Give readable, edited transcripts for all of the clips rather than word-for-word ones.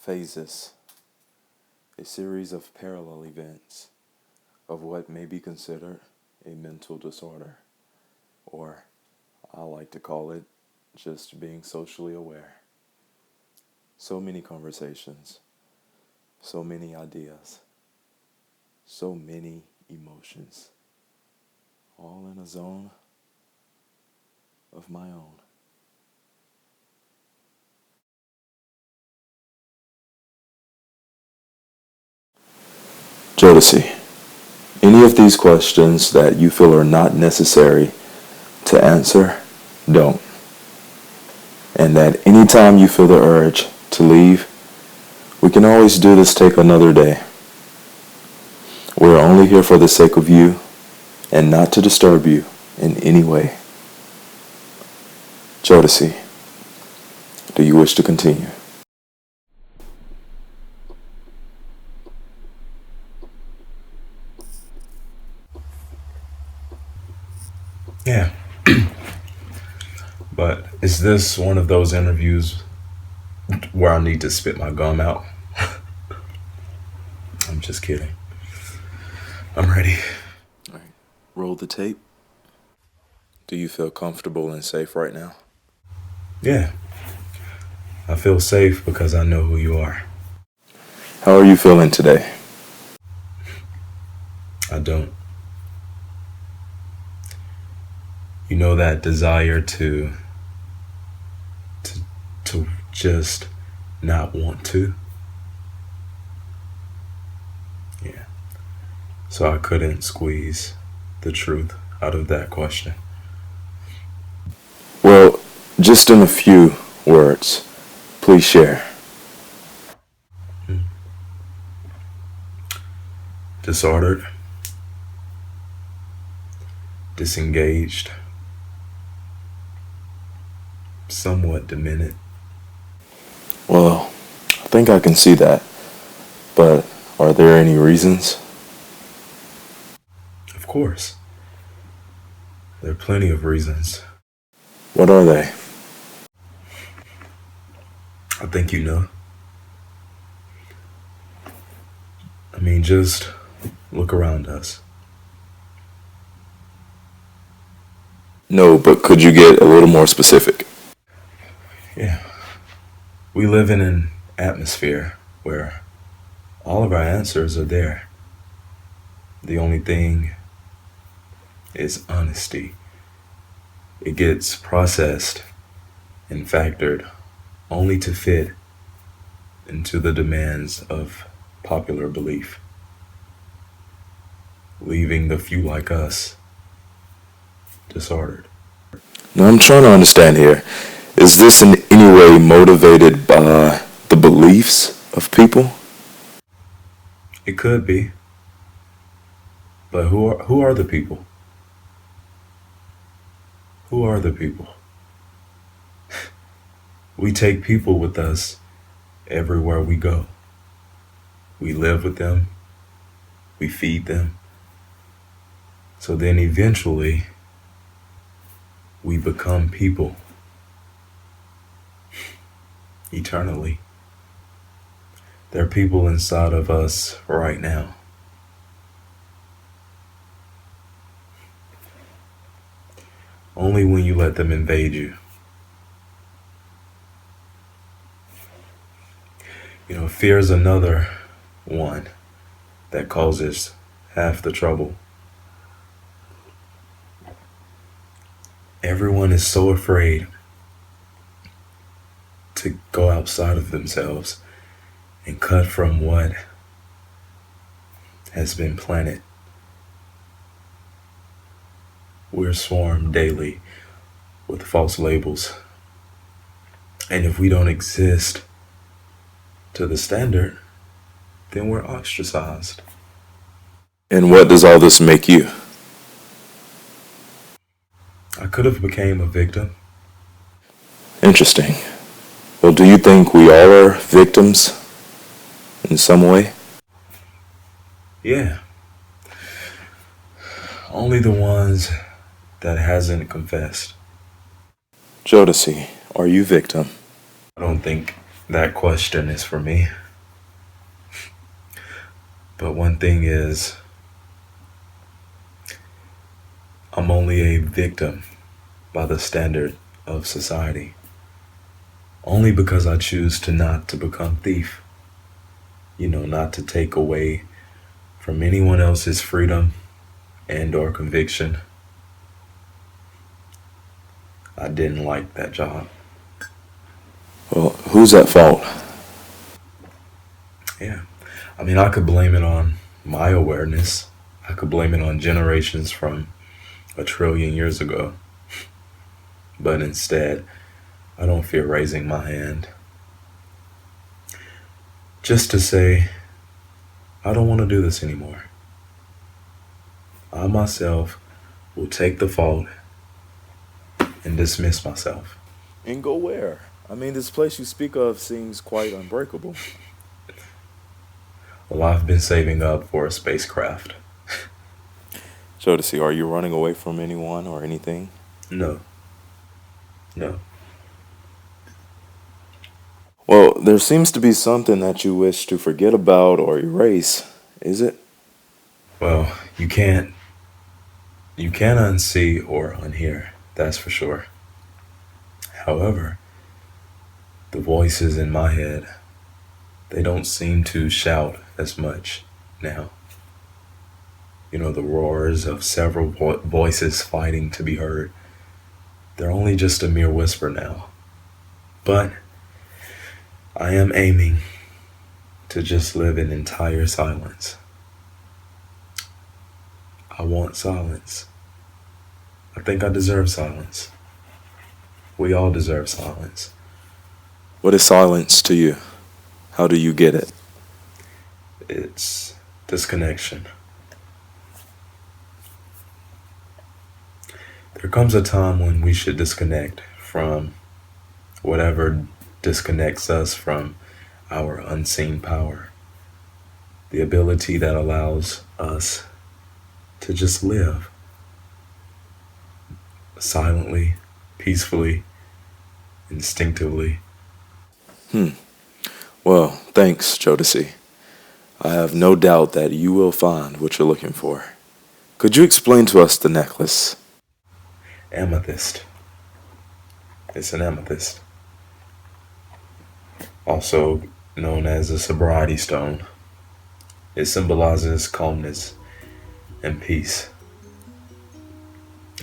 Phases, a series of parallel events of what may be considered a mental disorder, or I like to call it just being socially aware. So many conversations, so many ideas, so many emotions, all in a zone of my own. Jodeci, any of these questions that you feel are not necessary to answer, don't. And that anytime you feel the urge to leave, we can always do this take another day. We're only here for the sake of you and not to disturb you in any way. Jodeci, do you wish to continue? Yeah. But is this one of those interviews where I need to spit my gum out? I'm just kidding. I'm ready. All right. Roll the tape. Do you feel comfortable and safe right now? Yeah. I feel safe because I know who you are. How are you feeling today? I don't. You know that desire to just not want to? Yeah. So I couldn't squeeze the truth out of that question. Well, just in a few words, please share. Disordered, disengaged, somewhat demented. Well, I think I can see that, but are there any reasons? Of course. There are plenty of reasons. What are they? I think you know. I mean, just look around us. No, but could you get a little more specific? Yeah. We live in an atmosphere where all of our answers are there. The only thing is honesty. It gets processed and factored only to fit into the demands of popular belief, leaving the few like us disordered. Now, I'm trying to understand here. Is this in any way motivated by the beliefs of people? It could be, but who are the people? Who are the people? We take people with us everywhere we go. We live with them, we feed them. So then eventually, we become people eternally. There are people inside of us right now. Only when you let them invade you. You know, fear is another one that causes half the trouble. Everyone is so afraid to go outside of themselves and cut from what has been planted. We're swarmed daily with false labels. And if we don't exist to the standard, then we're ostracized. And what does all this make you? I could have became a victim. Interesting. Well, do you think we all are victims in some way? Yeah. Only the ones that hasn't confessed. Jodeci, are you victim? I don't think That question is for me. But one thing is, I'm only a victim by the standard of society. Only because I choose to not to become thief. Not to take away from anyone else's freedom and or conviction. I didn't like that job. Well, who's at fault? Yeah. I could blame it on my awareness. I could blame it on generations from 1 trillion years ago. But instead, I don't fear raising my hand. Just to say, I don't want to do this anymore. I myself will take the fault and dismiss myself. And go where? I mean, this place you speak of seems quite unbreakable. Well, I've been saving up for a spacecraft. Jodeci, are you running away from anyone or anything? No. No. Well, there seems to be something that you wish to forget about or erase, is it? Well, you can't unsee or unhear, that's for sure. However, the voices in my head, they don't seem to shout as much now. The roars of several voices fighting to be heard, they're only just a mere whisper now. But I am aiming to just live in entire silence. I want silence. I think I deserve silence. We all deserve silence. What is silence to you? How do you get it? It's disconnection. There comes a time when we should disconnect from whatever disconnects us from our unseen power. The ability that allows us to just live silently, peacefully, instinctively. Well, thanks, Jodeci. I have no doubt that you will find what you're looking for. Could you explain to us the necklace? Amethyst. It's an amethyst. Also known as a sobriety stone. It symbolizes calmness and peace.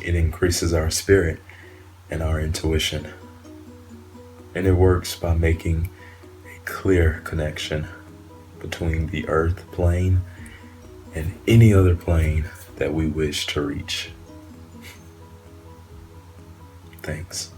It increases our spirit and our intuition. And it works by making a clear connection between the earth plane and any other plane that we wish to reach. Thanks.